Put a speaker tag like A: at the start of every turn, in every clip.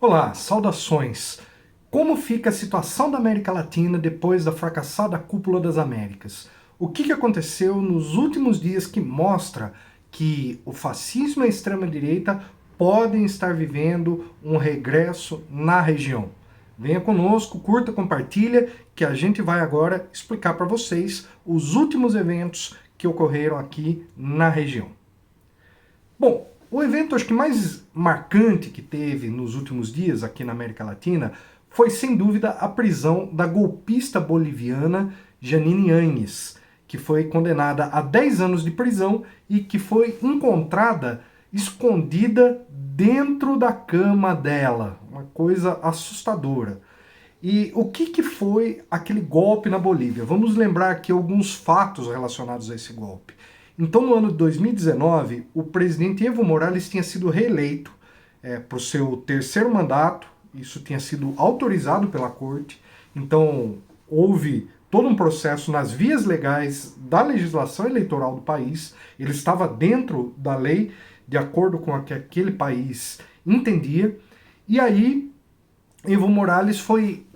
A: Olá, saudações! Como fica a situação da América Latina depois da fracassada Cúpula das Américas? O que aconteceu nos últimos dias que mostra que o fascismo e a extrema-direita podem estar vivendo um regresso na região? Venha conosco, curta, compartilha, que a gente vai agora explicar para vocês os últimos eventos que ocorreram aqui na região. Bom, o evento acho que mais marcante que teve nos últimos dias aqui na América Latina foi sem dúvida a prisão da golpista boliviana Janine Áñez, que foi condenada a 10 anos de prisão e que foi encontrada escondida dentro da cama dela, uma coisa assustadora. E o que foi aquele golpe na Bolívia? Vamos lembrar aqui alguns fatos relacionados a esse golpe. Então, no ano de 2019, o presidente Evo Morales tinha sido reeleito para o seu terceiro mandato, isso tinha sido autorizado pela corte, então houve todo um processo nas vias legais da legislação eleitoral do país, ele estava dentro da lei, de acordo com o que aquele país entendia, e aí Evo Morales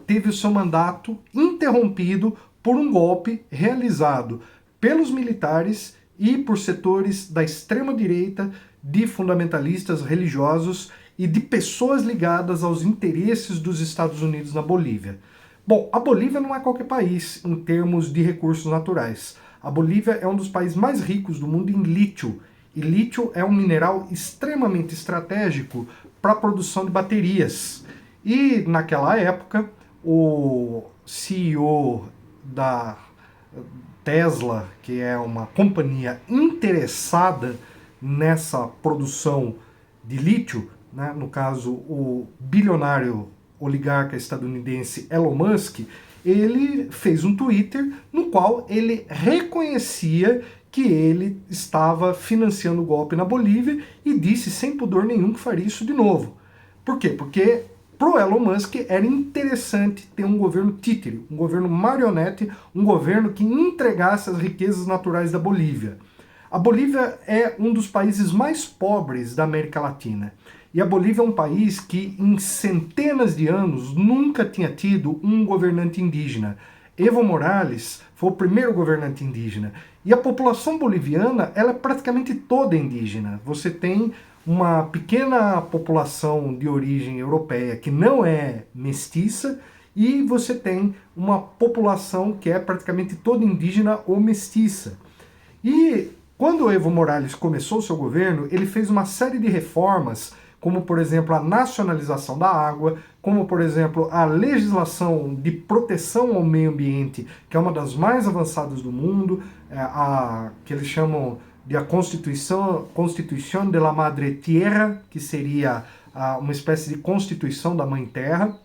A: teve o seu mandato interrompido por um golpe realizado pelos militares e por setores da extrema-direita, de fundamentalistas religiosos e de pessoas ligadas aos interesses dos Estados Unidos na Bolívia. Bom, a Bolívia não é qualquer país em termos de recursos naturais. A Bolívia é um dos países mais ricos do mundo em lítio, e lítio é um mineral extremamente estratégico para a produção de baterias. E naquela época, o CEO da Tesla, que é uma companhia interessada nessa produção de lítio, né, no caso o bilionário oligarca estadunidense Elon Musk, ele fez um Twitter no qual ele reconhecia que ele estava financiando o golpe na Bolívia e disse sem pudor nenhum que faria isso de novo. Por quê? Porque para o Elon Musk era interessante ter um governo títere, um governo marionete, um governo que entregasse as riquezas naturais da Bolívia. A Bolívia é um dos países mais pobres da América Latina. E a Bolívia é um país que em centenas de anos nunca tinha tido um governante indígena. Evo Morales foi o primeiro governante indígena. E a população boliviana ela é praticamente toda indígena. Você tem uma pequena população de origem europeia que não é mestiça, e você tem uma população que é praticamente toda indígena ou mestiça. E quando o Evo Morales começou o seu governo, ele fez uma série de reformas, como por exemplo a nacionalização da água, como por exemplo a legislação de proteção ao meio ambiente, que é uma das mais avançadas do mundo, que eles chamam de a Constituição de la Madre Tierra, que seria uma espécie de Constituição da Mãe Terra,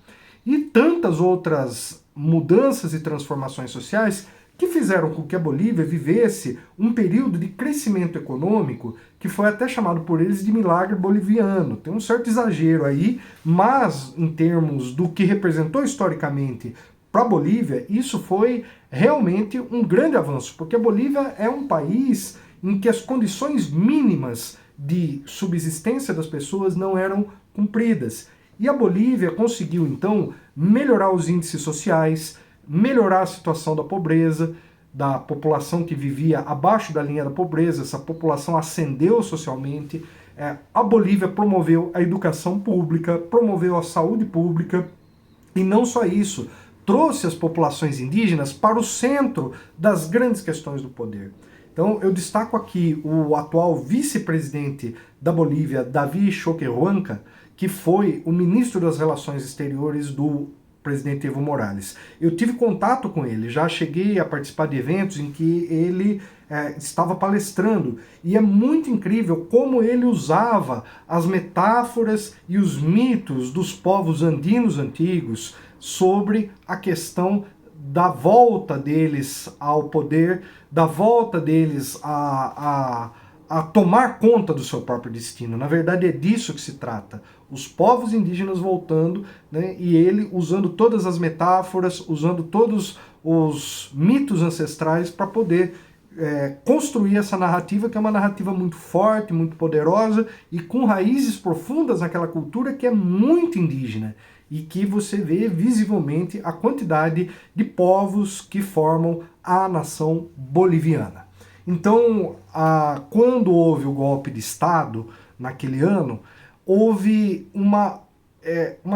A: e tantas outras mudanças e transformações sociais que fizeram com que a Bolívia vivesse um período de crescimento econômico que foi até chamado por eles de milagre boliviano. Tem um certo exagero aí, mas em termos do que representou historicamente para a Bolívia, isso foi realmente um grande avanço, porque a Bolívia é um país em que as condições mínimas de subsistência das pessoas não eram cumpridas. E a Bolívia conseguiu, então, melhorar os índices sociais, melhorar a situação da pobreza, da população que vivia abaixo da linha da pobreza, essa população ascendeu socialmente. A Bolívia promoveu a educação pública, promoveu a saúde pública, e não só isso, trouxe as populações indígenas para o centro das grandes questões do poder. Então eu destaco aqui o atual vice-presidente da Bolívia, David Choquehuanca, que foi o ministro das Relações Exteriores do presidente Evo Morales. Eu tive contato com ele, já cheguei a participar de eventos em que ele estava palestrando, e é muito incrível como ele usava as metáforas e os mitos dos povos andinos antigos sobre a questão da volta deles ao poder, da volta deles a tomar conta do seu próprio destino. Na verdade é disso que se trata. Os povos indígenas voltando, né, e ele usando todas as metáforas, usando todos os mitos ancestrais para poder construir essa narrativa, que é uma narrativa muito forte, muito poderosa e com raízes profundas naquela cultura que é muito indígena e que você vê visivelmente a quantidade de povos que formam a nação boliviana. Então, quando houve o golpe de Estado, naquele ano, houve uma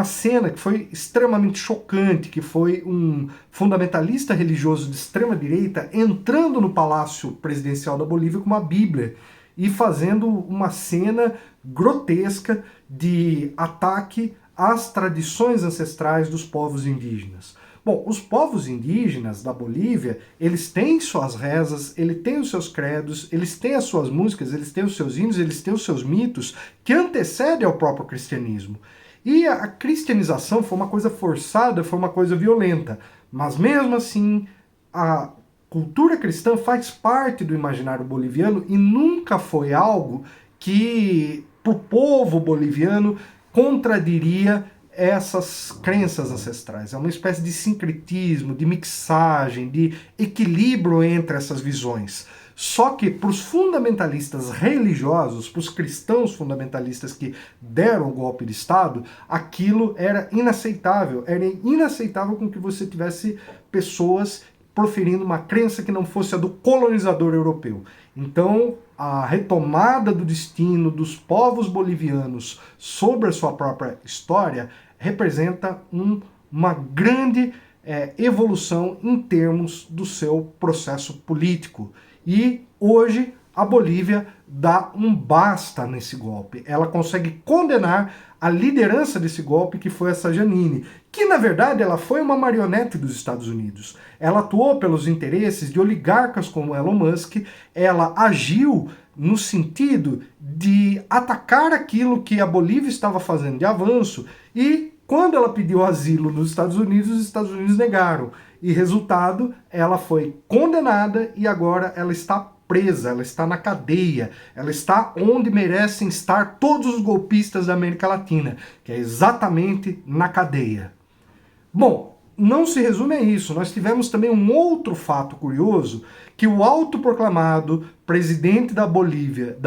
A: cena que foi extremamente chocante, que foi um fundamentalista religioso de extrema-direita entrando no Palácio Presidencial da Bolívia com uma Bíblia e fazendo uma cena grotesca de ataque às tradições ancestrais dos povos indígenas. Bom, os povos indígenas da Bolívia, eles têm suas rezas, eles têm os seus credos, eles têm as suas músicas, eles têm os seus hinos, eles têm os seus mitos que antecedem ao próprio cristianismo. E a cristianização foi uma coisa forçada, foi uma coisa violenta. Mas mesmo assim, a cultura cristã faz parte do imaginário boliviano e nunca foi algo que, para o povo boliviano, contradiria essas crenças ancestrais. É uma espécie de sincretismo, de mixagem, de equilíbrio entre essas visões. Só que para os fundamentalistas religiosos, para os cristãos fundamentalistas que deram o golpe de Estado, aquilo era inaceitável. Era inaceitável com que você tivesse pessoas proferindo uma crença que não fosse a do colonizador europeu. Então, a retomada do destino dos povos bolivianos sobre a sua própria história representa uma grande evolução em termos do seu processo político. E hoje a Bolívia dá um basta nesse golpe. Ela consegue condenar a liderança desse golpe, que foi essa Janine, que na verdade ela foi uma marionete dos Estados Unidos. Ela atuou pelos interesses de oligarcas como Elon Musk, ela agiu no sentido de atacar aquilo que a Bolívia estava fazendo de avanço e quando ela pediu asilo nos Estados Unidos, os Estados Unidos negaram. E resultado, ela foi condenada e agora ela está presa, ela está na cadeia, ela está onde merecem estar todos os golpistas da América Latina, que é exatamente na cadeia. Bom, não se resume a isso, nós tivemos também um outro fato curioso, que o autoproclamado presidente da Bolívia,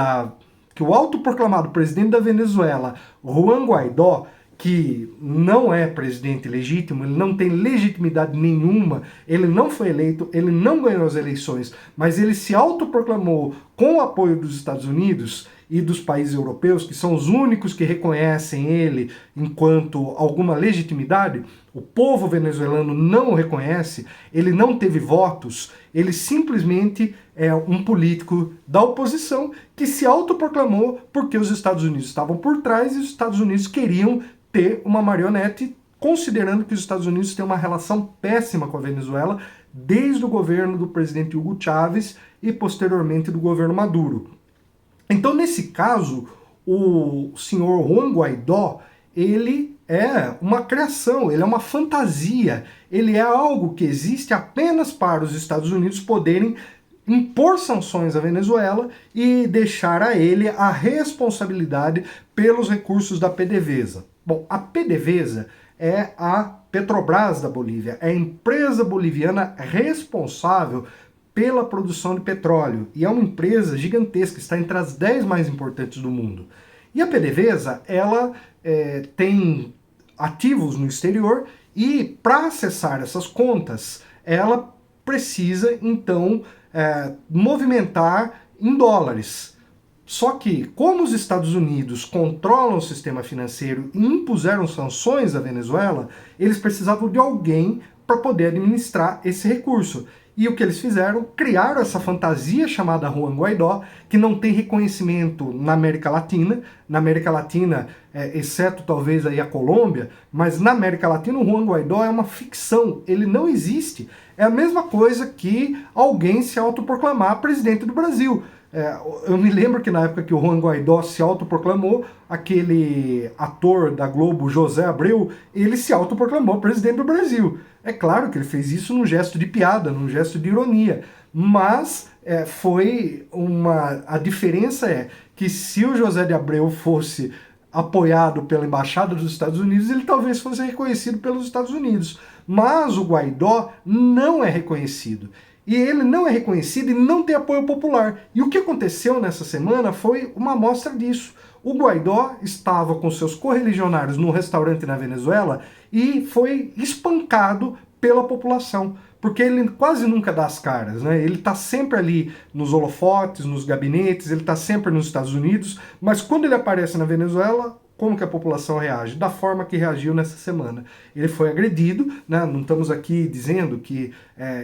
A: que o autoproclamado presidente da Venezuela, Juan Guaidó, que não é presidente legítimo, ele não tem legitimidade nenhuma, ele não foi eleito, ele não ganhou as eleições, mas ele se autoproclamou com o apoio dos Estados Unidos e dos países europeus, que são os únicos que reconhecem ele enquanto alguma legitimidade. O povo venezuelano não o reconhece, ele não teve votos, ele simplesmente é um político da oposição que se autoproclamou porque os Estados Unidos estavam por trás e os Estados Unidos queriam ter uma marionete, considerando que os Estados Unidos têm uma relação péssima com a Venezuela desde o governo do presidente Hugo Chávez e posteriormente do governo Maduro. Então, nesse caso, o senhor Juan Guaidó, ele é uma criação, ele é uma fantasia, ele é algo que existe apenas para os Estados Unidos poderem impor sanções à Venezuela e deixar a ele a responsabilidade pelos recursos da PDVSA. Bom, a PDVSA é a Petrobras da Bolívia, é a empresa boliviana responsável pela produção de petróleo e é uma empresa gigantesca, está entre as 10 mais importantes do mundo. E a PDVSA, ela tem ativos no exterior e para acessar essas contas, ela precisa então movimentar em dólares. Só que, como os Estados Unidos controlam o sistema financeiro e impuseram sanções à Venezuela, eles precisavam de alguém para poder administrar esse recurso. E o que eles fizeram? Criaram essa fantasia chamada Juan Guaidó, que não tem reconhecimento na América Latina. Na América Latina, exceto talvez aí a Colômbia, mas na América Latina o Juan Guaidó é uma ficção, ele não existe. É a mesma coisa que alguém se autoproclamar presidente do Brasil. Eu me lembro que na época que o Juan Guaidó se autoproclamou, aquele ator da Globo, José Abreu, ele se autoproclamou presidente do Brasil. É claro que ele fez isso num gesto de piada, num gesto de ironia, mas a diferença é que se o José de Abreu fosse apoiado pela Embaixada dos Estados Unidos, ele talvez fosse reconhecido pelos Estados Unidos. Mas o Guaidó não é reconhecido. E ele não é reconhecido e não tem apoio popular. E o que aconteceu nessa semana foi uma amostra disso. O Guaidó estava com seus correligionários num restaurante na Venezuela e foi espancado pela população, porque ele quase nunca dá as caras, né? Ele está sempre ali nos holofotes, nos gabinetes, ele está sempre nos Estados Unidos, mas quando ele aparece na Venezuela, como que a população reage? Da forma que reagiu nessa semana. Ele foi agredido, né? Não estamos aqui dizendo que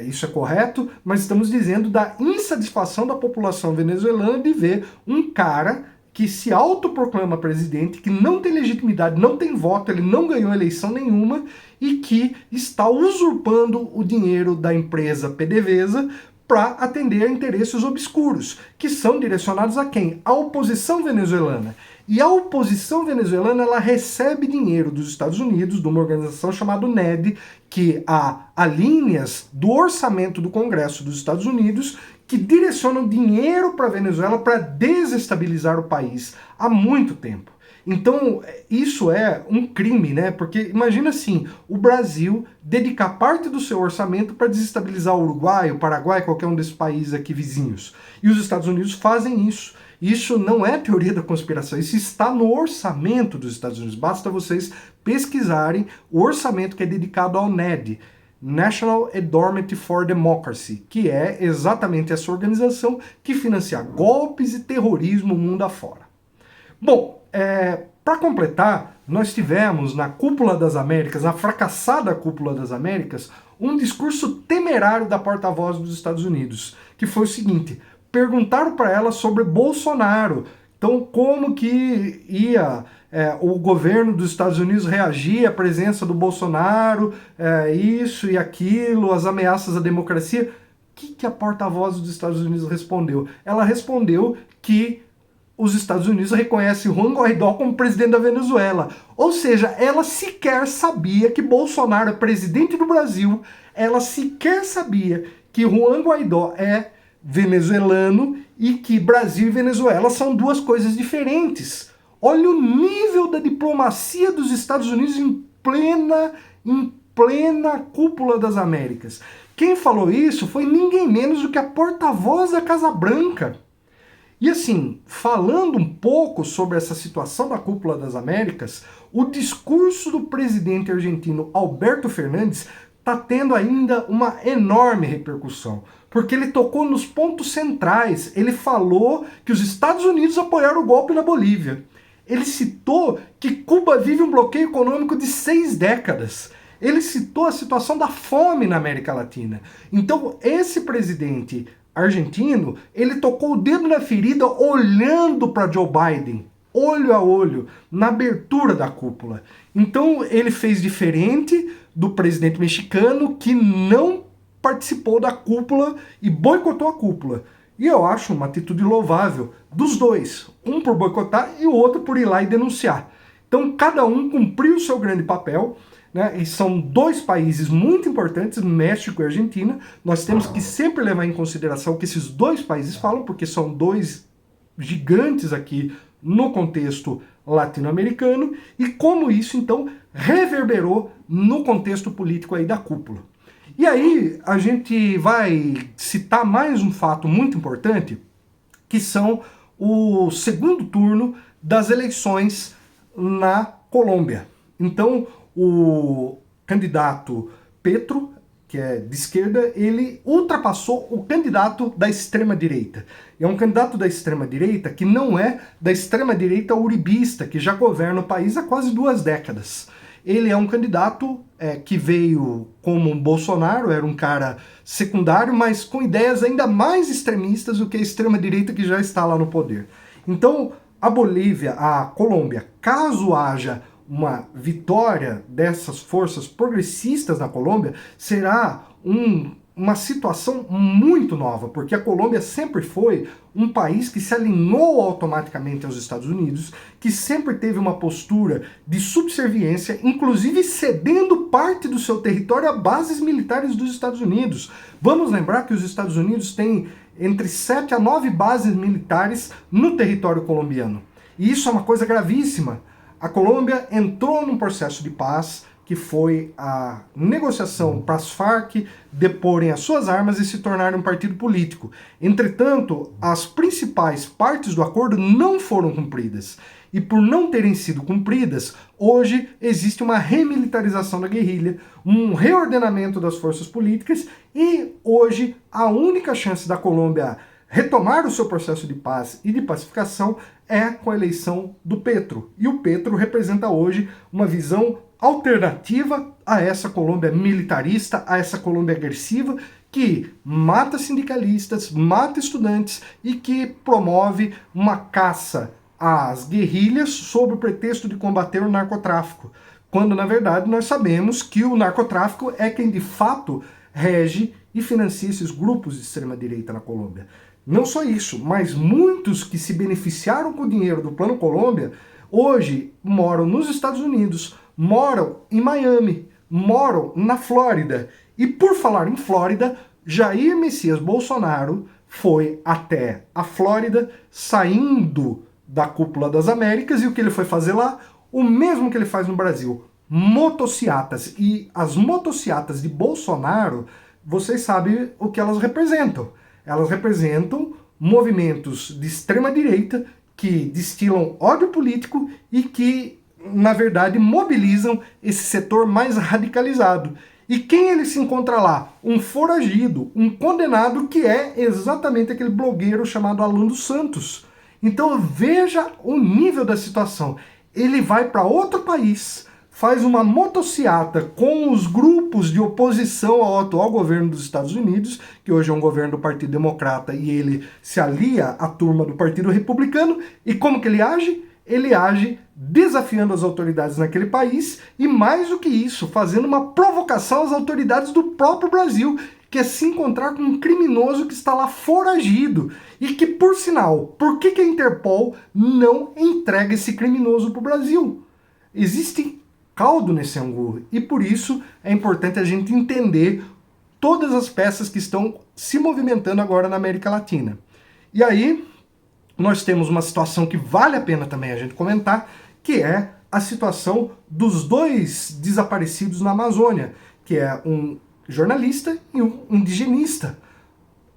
A: isso é correto, mas estamos dizendo da insatisfação da população venezuelana de ver um cara que se autoproclama presidente, que não tem legitimidade, não tem voto, ele não ganhou eleição nenhuma e que está usurpando o dinheiro da empresa PDVSA para atender a interesses obscuros, que são direcionados a quem? A oposição venezuelana. E a oposição venezuelana ela recebe dinheiro dos Estados Unidos, de uma organização chamada NED, que há linhas do orçamento do Congresso dos Estados Unidos que direcionam dinheiro para a Venezuela para desestabilizar o país há muito tempo. Então, isso é um crime, né? Porque imagina assim, o Brasil dedicar parte do seu orçamento para desestabilizar o Uruguai, o Paraguai, qualquer um desses países aqui vizinhos. E os Estados Unidos fazem isso. Isso não é teoria da conspiração, isso está no orçamento dos Estados Unidos. Basta vocês pesquisarem o orçamento que é dedicado ao NED, National Endowment for Democracy, que é exatamente essa organização que financia golpes e terrorismo mundo afora. Bom, para completar, nós tivemos na Cúpula das Américas, na fracassada Cúpula das Américas, um discurso temerário da porta-voz dos Estados Unidos, que foi o seguinte: perguntaram para ela sobre Bolsonaro. Então, como que ia o governo dos Estados Unidos reagir à presença do Bolsonaro, isso e aquilo, as ameaças à democracia? O que a porta-voz dos Estados Unidos respondeu? Ela respondeu que os Estados Unidos reconhecem Juan Guaidó como presidente da Venezuela. Ou seja, ela sequer sabia que Bolsonaro é presidente do Brasil, ela sequer sabia que Juan Guaidó é venezuelano e que Brasil e Venezuela são duas coisas diferentes. Olha o nível da diplomacia dos Estados Unidos em plena Cúpula das Américas. Quem falou isso foi ninguém menos do que a porta-voz da Casa Branca. E assim, falando um pouco sobre essa situação da Cúpula das Américas, o discurso do presidente argentino Alberto Fernandes está tendo ainda uma enorme repercussão, porque ele tocou nos pontos centrais. Ele falou que os Estados Unidos apoiaram o golpe na Bolívia. Ele citou que Cuba vive um bloqueio econômico de 6 décadas. Ele citou a situação da fome na América Latina. Então, esse presidente argentino, ele tocou o dedo na ferida olhando para Joe Biden, olho a olho, na abertura da cúpula. Então, ele fez diferente do presidente mexicano, que não participou da cúpula e boicotou a cúpula. E eu acho uma atitude louvável dos dois, um por boicotar e o outro por ir lá e denunciar. Então, cada um cumpriu o seu grande papel, né? E são dois países muito importantes, México e Argentina. Nós temos que sempre levar em consideração o que esses dois países falam, porque são dois gigantes aqui no contexto latino-americano, e como isso, então, reverberou no contexto político aí da cúpula. E aí a gente vai citar mais um fato muito importante, que são o segundo turno das eleições na Colômbia. Então, o candidato Petro, que é de esquerda, ele ultrapassou o candidato da extrema-direita. É um candidato da extrema-direita que não é da extrema-direita uribista, que já governa o país há quase 2 décadas. Ele é um candidato que veio como um Bolsonaro, era um cara secundário, mas com ideias ainda mais extremistas do que a extrema-direita que já está lá no poder. Então, a Bolívia, a Colômbia, caso haja uma vitória dessas forças progressistas na Colômbia, será uma situação muito nova, porque a Colômbia sempre foi um país que se alinhou automaticamente aos Estados Unidos, que sempre teve uma postura de subserviência, inclusive cedendo parte do seu território a bases militares dos Estados Unidos. Vamos lembrar que os Estados Unidos têm entre 7 a 9 bases militares no território colombiano. E isso é uma coisa gravíssima. A Colômbia entrou num processo de paz que que foi a negociação para as Farc deporem as suas armas e se tornarem um partido político. Entretanto, as principais partes do acordo não foram cumpridas. E por não terem sido cumpridas, hoje existe uma remilitarização da guerrilha, um reordenamento das forças políticas e hoje a única chance da Colômbia retomar o seu processo de paz e de pacificação é com a eleição do Petro. E o Petro representa hoje uma visão alternativa a essa Colômbia militarista, a essa Colômbia agressiva, que mata sindicalistas, mata estudantes e que promove uma caça às guerrilhas sob o pretexto de combater o narcotráfico. Quando, na verdade, nós sabemos que o narcotráfico é quem, de fato, rege e financia esses grupos de extrema-direita na Colômbia. Não só isso, mas muitos que se beneficiaram com o dinheiro do Plano Colômbia, hoje moram nos Estados Unidos, moram em Miami, moram na Flórida. E por falar em Flórida, Jair Messias Bolsonaro foi até a Flórida, saindo da Cúpula das Américas, e o que ele foi fazer lá? O mesmo que ele faz no Brasil, motociatas. E as motociatas de Bolsonaro, vocês sabem o que elas representam. Elas representam movimentos de extrema-direita que destilam ódio político e que, na verdade, mobilizam esse setor mais radicalizado. E quem ele se encontra lá? Um foragido, um condenado que é exatamente aquele blogueiro chamado Alan dos Santos. Então veja o nível da situação. Ele vai para outro país, faz uma motociata com os grupos de oposição ao atual governo dos Estados Unidos, que hoje é um governo do Partido Democrata, e ele se alia à turma do Partido Republicano. E como que ele age? Ele age desafiando as autoridades naquele país e, mais do que isso, fazendo uma provocação às autoridades do próprio Brasil, que é se encontrar com um criminoso que está lá foragido. E que, por sinal, por que a Interpol não entrega esse criminoso para o Brasil? Existe caldo nesse angu e por isso é importante a gente entender todas as peças que estão se movimentando agora na América Latina. E aí nós temos uma situação que vale a pena também a gente comentar, que é a situação dos dois desaparecidos na Amazônia, que é um jornalista e um indigenista.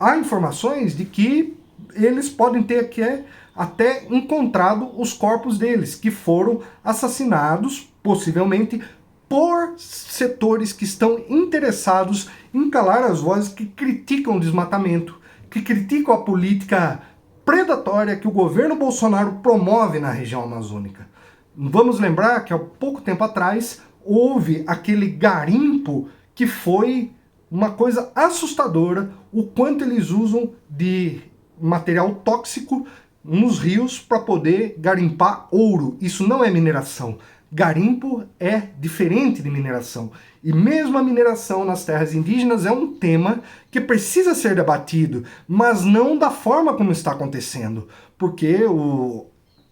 A: Há informações de que eles podem ter até encontrado os corpos deles, que foram assassinados, possivelmente, por setores que estão interessados em calar as vozes que criticam o desmatamento, que criticam a política predatória que o governo Bolsonaro promove na região amazônica. Vamos lembrar que há pouco tempo atrás houve aquele garimpo que foi uma coisa assustadora, o quanto eles usam de material tóxico nos rios para poder garimpar ouro. Isso não é mineração. Garimpo é diferente de mineração. E mesmo a mineração nas terras indígenas é um tema que precisa ser debatido, mas não da forma como está acontecendo. Porque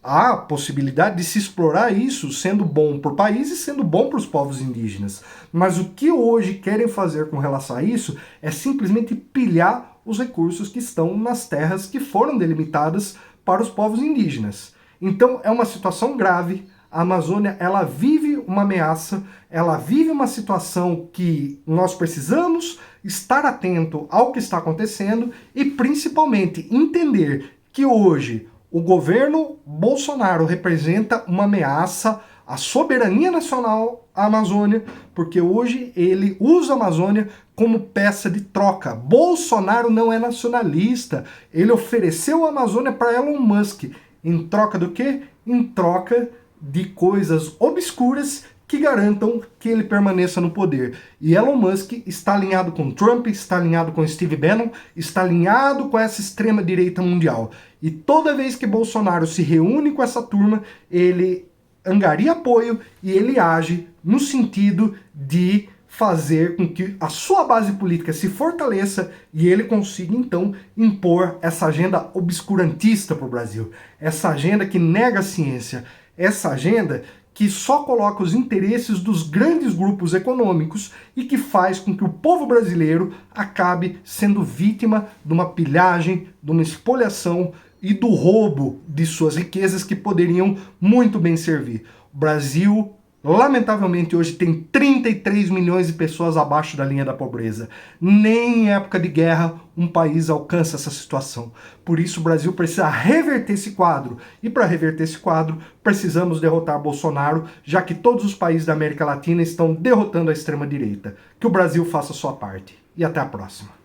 A: há possibilidade de se explorar isso sendo bom para o país e sendo bom para os povos indígenas. Mas o que hoje querem fazer com relação a isso é simplesmente pilhar os recursos que estão nas terras que foram delimitadas para os povos indígenas. Então é uma situação grave. A Amazônia, ela vive uma ameaça, ela vive uma situação que nós precisamos estar atento ao que está acontecendo e principalmente entender que hoje o governo Bolsonaro representa uma ameaça à soberania nacional à Amazônia, porque hoje ele usa a Amazônia como peça de troca. Bolsonaro não é nacionalista, ele ofereceu a Amazônia para Elon Musk. Em troca do quê? Em troca de coisas obscuras que garantam que ele permaneça no poder. E Elon Musk está alinhado com Trump, está alinhado com Steve Bannon, está alinhado com essa extrema-direita mundial. E toda vez que Bolsonaro se reúne com essa turma, ele angaria apoio e ele age no sentido de fazer com que a sua base política se fortaleça e ele consiga, então, impor essa agenda obscurantista para o Brasil. Essa agenda que nega a ciência, essa agenda que só coloca os interesses dos grandes grupos econômicos e que faz com que o povo brasileiro acabe sendo vítima de uma pilhagem, de uma espoliação e do roubo de suas riquezas que poderiam muito bem servir. O Brasil Lamentavelmente, hoje tem 33 milhões de pessoas abaixo da linha da pobreza. Nem em época de guerra um país alcança essa situação. Por isso, o Brasil precisa reverter esse quadro. E para reverter esse quadro, precisamos derrotar Bolsonaro, já que todos os países da América Latina estão derrotando a extrema-direita. Que o Brasil faça a sua parte. E até a próxima.